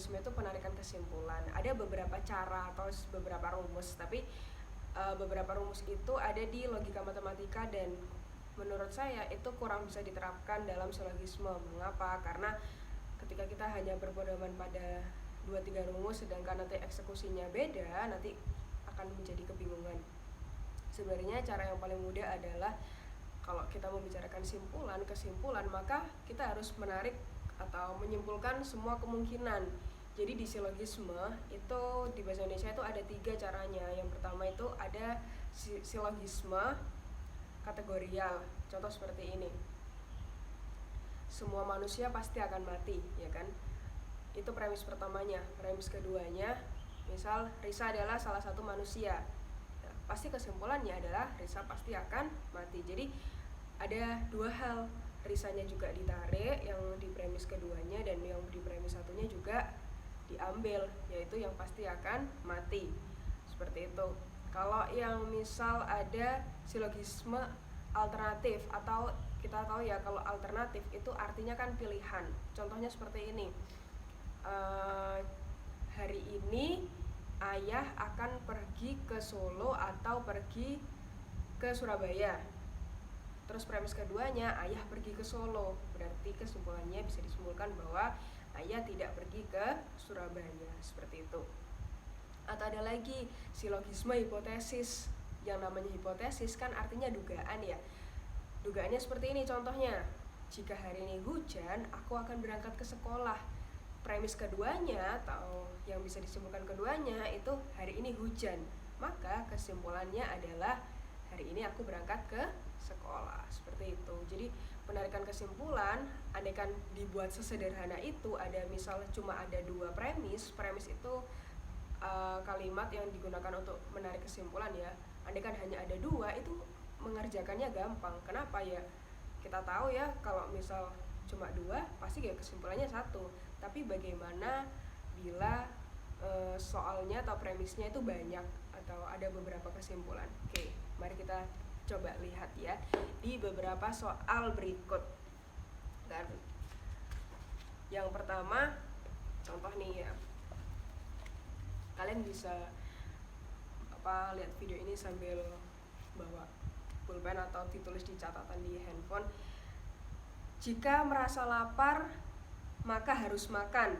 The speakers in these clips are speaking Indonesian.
silogisme itu penarikan kesimpulan. Ada beberapa cara atau beberapa rumus, tapi beberapa rumus itu ada di logika matematika dan menurut saya itu kurang bisa diterapkan dalam silogisme. Mengapa? Karena ketika kita hanya berpedoman pada 2-3 rumus sedangkan nanti eksekusinya beda, nanti akan menjadi kebingungan. Sebenarnya cara yang paling mudah adalah kalau kita membicarakan kesimpulan, maka kita harus menarik atau menyimpulkan semua kemungkinan. Jadi di silogisme itu di bahasa Indonesia itu ada 3 caranya. Yang pertama itu ada silogisme kategorial. Contoh seperti ini. Semua manusia pasti akan mati, ya kan? Itu premis pertamanya. Premis keduanya, misal Risa adalah salah satu manusia. Nah, pasti kesimpulannya adalah Risa pasti akan mati. Jadi ada 2 hal. Risanya juga ditarik yang di premis keduanya dan yang di premis satunya juga diambil, yaitu yang pasti akan mati. Seperti itu. Kalau yang misal ada silogisme alternatif, atau kita tahu ya kalau alternatif itu artinya kan pilihan. Contohnya seperti ini. Hari ini ayah akan pergi ke Solo atau pergi ke Surabaya. Terus premis keduanya ayah pergi ke Solo. Berarti kesimpulannya bisa disimpulkan bahwa ayah tidak pergi ke Surabaya, seperti itu. Atau ada lagi silogisme hipotesis. Yang namanya hipotesis kan artinya dugaan ya. Dugaannya seperti ini contohnya. Jika hari ini hujan, aku akan berangkat ke sekolah. Premis keduanya atau yang bisa disimpulkan keduanya itu hari ini hujan. Maka kesimpulannya adalah hari ini aku berangkat ke sekolah, seperti itu. Jadi penarikan kesimpulan, andaikan dibuat sesederhana itu, ada misal cuma ada 2 premis itu kalimat yang digunakan untuk menarik kesimpulan ya. Andaikan hanya ada 2, itu mengerjakannya gampang. Kenapa ya? Kita tahu ya kalau misal cuma 2 pasti ya kesimpulannya 1. Tapi bagaimana bila soalnya atau premisnya itu banyak atau ada beberapa kesimpulan? Oke, mari kita coba lihat ya di beberapa soal berikut. Dan yang pertama, contoh nih ya, kalian bisa lihat video ini sambil bawa pulpen atau ditulis di catatan di handphone. Jika merasa lapar, maka harus makan.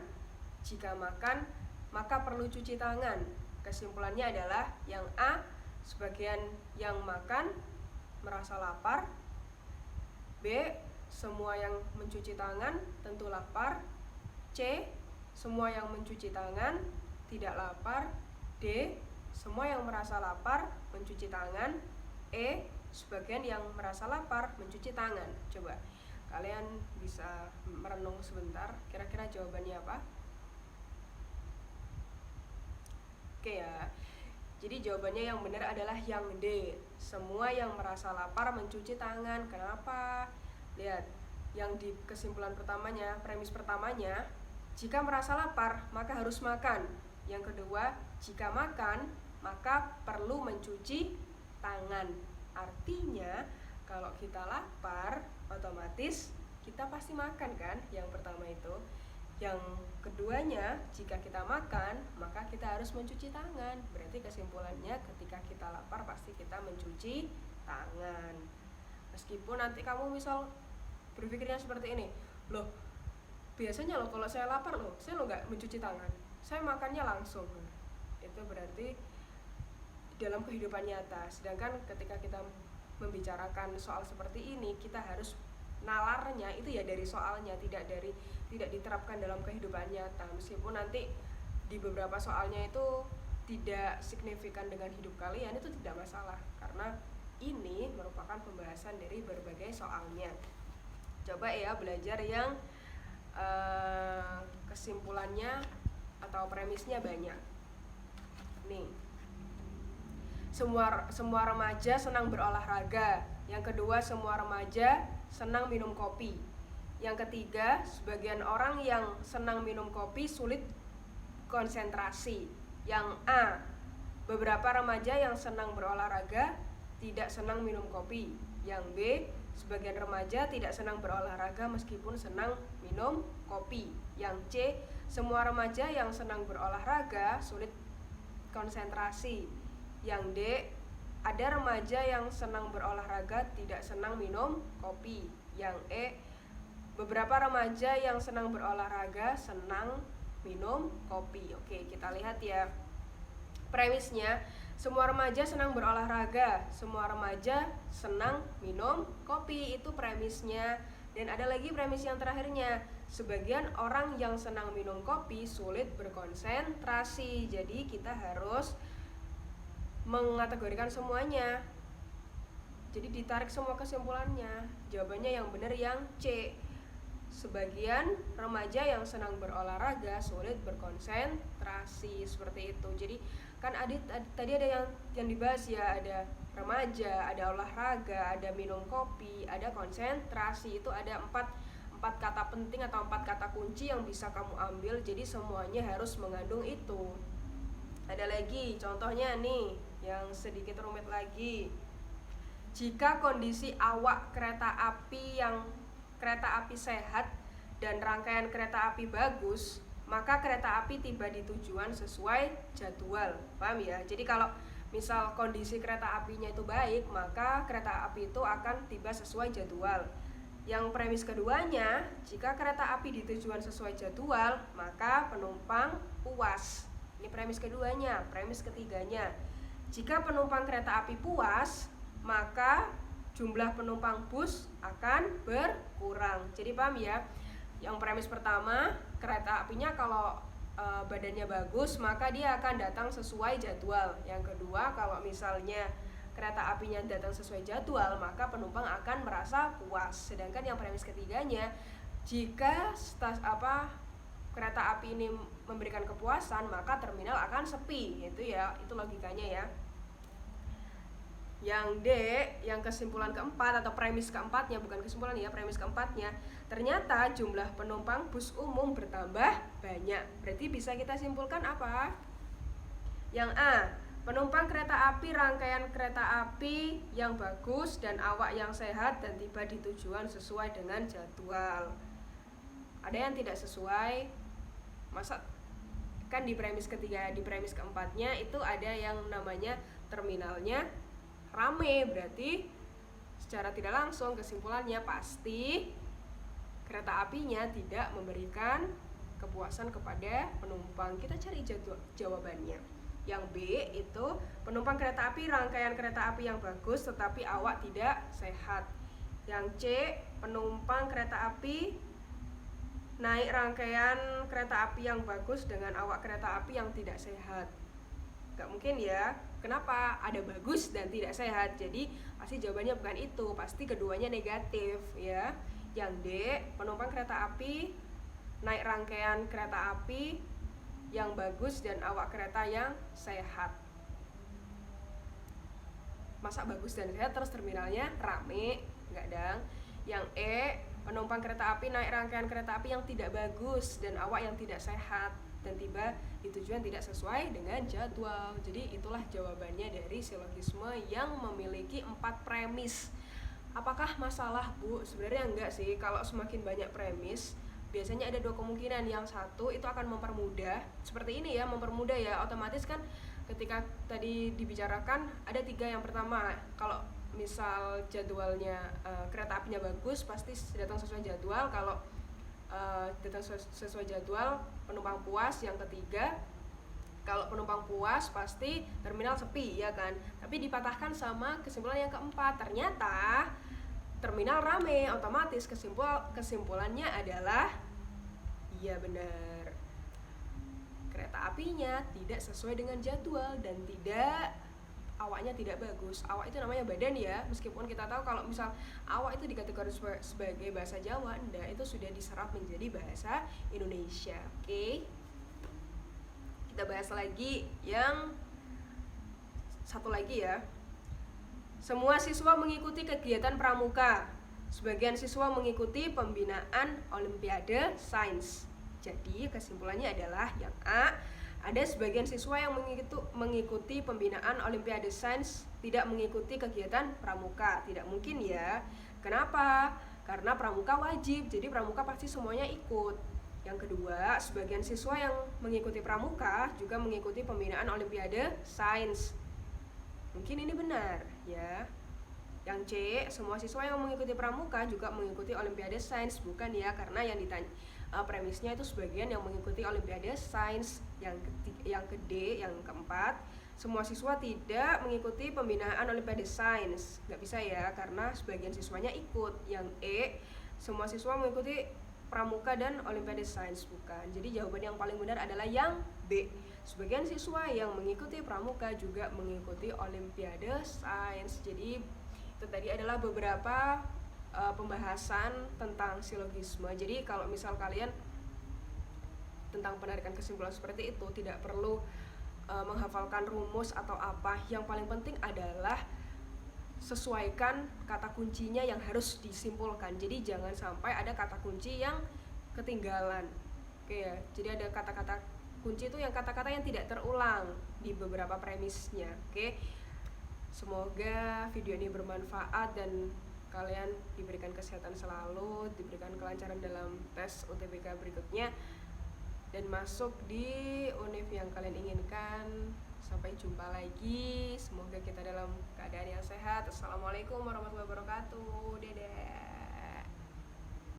Jika makan, maka perlu cuci tangan. Kesimpulannya adalah yang A, sebagian yang makan merasa lapar. B, semua yang mencuci tangan tentu lapar. C, semua yang mencuci tangan tidak lapar. D, semua yang merasa lapar mencuci tangan. E, sebagian yang merasa lapar mencuci tangan. Coba kalian bisa merenung sebentar, kira-kira jawabannya apa? Oke ya. Jadi jawabannya yang benar adalah yang D. Semua yang merasa lapar mencuci tangan. Kenapa? Lihat, yang di kesimpulan pertamanya, premis pertamanya, jika merasa lapar, maka harus makan. Yang kedua, jika makan, maka perlu mencuci tangan. Artinya, kalau kita lapar, otomatis kita pasti makan kan? Yang pertama itu. Yang keduanya, jika kita makan, maka kita harus mencuci tangan. Berarti kesimpulannya ketika kita lapar pasti kita mencuci tangan. Meskipun nanti kamu misal berpikirnya seperti ini, loh biasanya loh kalau saya lapar loh, saya loh nggak mencuci tangan, saya makannya langsung. Itu berarti dalam kehidupan nyata. Sedangkan ketika kita membicarakan soal seperti ini, kita harus nalarnya itu ya dari soalnya, tidak diterapkan dalam kehidupan nyata. Meskipun nanti di beberapa soalnya itu tidak signifikan dengan hidup kalian, itu tidak masalah karena ini merupakan pembahasan dari berbagai soalnya. Coba ya belajar yang kesimpulannya atau premisnya banyak. Nih, semua remaja senang berolahraga. Yang kedua, semua remaja senang minum kopi. Yang ketiga, sebagian orang yang senang minum kopi sulit konsentrasi. Yang A, beberapa remaja yang senang berolahraga tidak senang minum kopi. Yang B, sebagian remaja tidak senang berolahraga meskipun senang minum kopi. Yang C, semua remaja yang senang berolahraga sulit konsentrasi. Yang D, ada remaja yang senang berolahraga tidak senang minum kopi. Yang E, beberapa remaja yang senang berolahraga senang minum kopi. Oke, kita lihat ya. Premisnya, semua remaja senang berolahraga, semua remaja senang minum kopi, itu premisnya. Dan ada lagi premis yang terakhirnya, sebagian orang yang senang minum kopi sulit berkonsentrasi. Jadi kita harus mengategorikan semuanya. Jadi ditarik semua kesimpulannya. Jawabannya yang benar yang C. Sebagian remaja yang senang berolahraga sulit berkonsentrasi, seperti itu. Jadi kan tadi ada yang dibahas ya, ada remaja, ada olahraga, ada minum kopi, ada konsentrasi. Itu ada empat kata penting atau 4 kata kunci yang bisa kamu ambil. Jadi semuanya harus mengandung itu. Ada lagi contohnya nih yang sedikit rumit lagi. Jika kondisi awak kereta api sehat dan rangkaian kereta api bagus, maka kereta api tiba di tujuan sesuai jadwal. Paham ya? Jadi kalau misal kondisi kereta apinya itu baik, maka kereta api itu akan tiba sesuai jadwal. Yang premis keduanya, jika kereta api di tujuan sesuai jadwal, maka penumpang puas. Ini premis keduanya. Premis ketiganya, jika penumpang kereta api puas, maka jumlah penumpang bus akan berkurang. Jadi paham ya? Yang premis pertama, kereta apinya kalau badannya bagus, maka dia akan datang sesuai jadwal. Yang kedua, kalau misalnya kereta apinya datang sesuai jadwal, maka penumpang akan merasa puas. Sedangkan yang premis ketiganya, jika kereta api ini memberikan kepuasan, maka terminal akan sepi. Itu ya, itu logikanya ya. Yang D, yang kesimpulan keempat atau premis keempatnya, bukan kesimpulan ya, premis keempatnya, ternyata jumlah penumpang bus umum bertambah banyak. Berarti bisa kita simpulkan apa? Yang A, penumpang kereta api rangkaian kereta api yang bagus dan awak yang sehat dan tiba di tujuan sesuai dengan jadwal. Ada yang tidak sesuai, masa kan di premis ketiga, di premis keempatnya itu ada yang namanya terminalnya rame, berarti secara tidak langsung kesimpulannya pasti kereta apinya tidak memberikan kepuasan kepada penumpang. Kita cari jawabannya. Yang B itu penumpang kereta api rangkaian kereta api yang bagus tetapi awak tidak sehat. Yang C, penumpang kereta api naik rangkaian kereta api yang bagus dengan awak kereta api yang tidak sehat. Gak mungkin ya. Kenapa? Ada bagus dan tidak sehat. Jadi pasti jawabannya bukan itu, pasti keduanya negatif ya. Yang D, penumpang kereta api naik rangkaian kereta api yang bagus dan awak kereta yang sehat. Masa bagus dan sehat terus terminalnya rame? Enggak dang. Yang E, penumpang kereta api naik rangkaian kereta api yang tidak bagus dan awak yang tidak sehat dan tiba di tujuan tidak sesuai dengan jadwal. Jadi itulah jawabannya dari silogisme yang memiliki 4 premis. Apakah masalah, Bu? Sebenarnya enggak sih. Kalau semakin banyak premis, biasanya ada 2 kemungkinan. Yang satu itu akan mempermudah, seperti ini ya, mempermudah ya. Otomatis kan ketika tadi dibicarakan ada 3. Yang pertama, kalau misal jadwalnya kereta apinya bagus, pasti datang sesuai jadwal. Kalau datang sesuai jadwal, penumpang puas. Yang ketiga, kalau penumpang puas pasti terminal sepi ya kan. Tapi dipatahkan sama kesimpulan yang keempat, ternyata terminal rame. Otomatis kesimpulannya adalah iya benar, kereta apinya tidak sesuai dengan jadwal dan awaknya tidak bagus. Awak itu namanya badan ya, meskipun kita tahu kalau misal awak itu dikategorikan sebagai bahasa Jawa, itu sudah diserap menjadi bahasa Indonesia. Oke. Kita bahas lagi yang satu lagi ya. Semua siswa mengikuti kegiatan pramuka. Sebagian siswa mengikuti pembinaan Olimpiade Sains. Jadi kesimpulannya adalah yang A, ada sebagian siswa yang mengikuti pembinaan Olimpiade Sains tidak mengikuti kegiatan pramuka. Tidak mungkin ya. Kenapa? Karena pramuka wajib, jadi pramuka pasti semuanya ikut. Yang kedua, sebagian siswa yang mengikuti pramuka juga mengikuti pembinaan Olimpiade Sains. Mungkin ini benar, ya. Yang C, semua siswa yang mengikuti pramuka juga mengikuti Olimpiade Sains. Bukan ya, karena yang ditanya premisnya itu sebagian yang mengikuti Olimpiade Sains. Yang D, yang keempat, semua siswa tidak mengikuti pembinaan Olimpiade Sains. Nggak bisa ya, karena sebagian siswanya ikut. Yang E, semua siswa mengikuti pramuka dan Olimpiade Sains. Bukan. Jadi jawaban yang paling benar adalah yang B. Sebagian siswa yang mengikuti pramuka juga mengikuti Olimpiade Sains. Jadi itu tadi adalah beberapa pembahasan tentang silogisme. Jadi kalau misal kalian tentang penarikan kesimpulan seperti itu tidak perlu menghafalkan rumus atau apa. Yang paling penting adalah sesuaikan kata kuncinya yang harus disimpulkan. Jadi jangan sampai ada kata kunci yang ketinggalan. Oke ya. Jadi ada kata-kata kunci itu yang kata-kata yang tidak terulang di beberapa premisnya. Oke. Semoga video ini bermanfaat dan kalian diberikan kesehatan selalu, diberikan kelancaran dalam tes UTBK berikutnya, dan masuk di univ yang kalian inginkan. Sampai jumpa lagi. Semoga kita dalam keadaan yang sehat. Assalamualaikum warahmatullahi wabarakatuh. Dadah.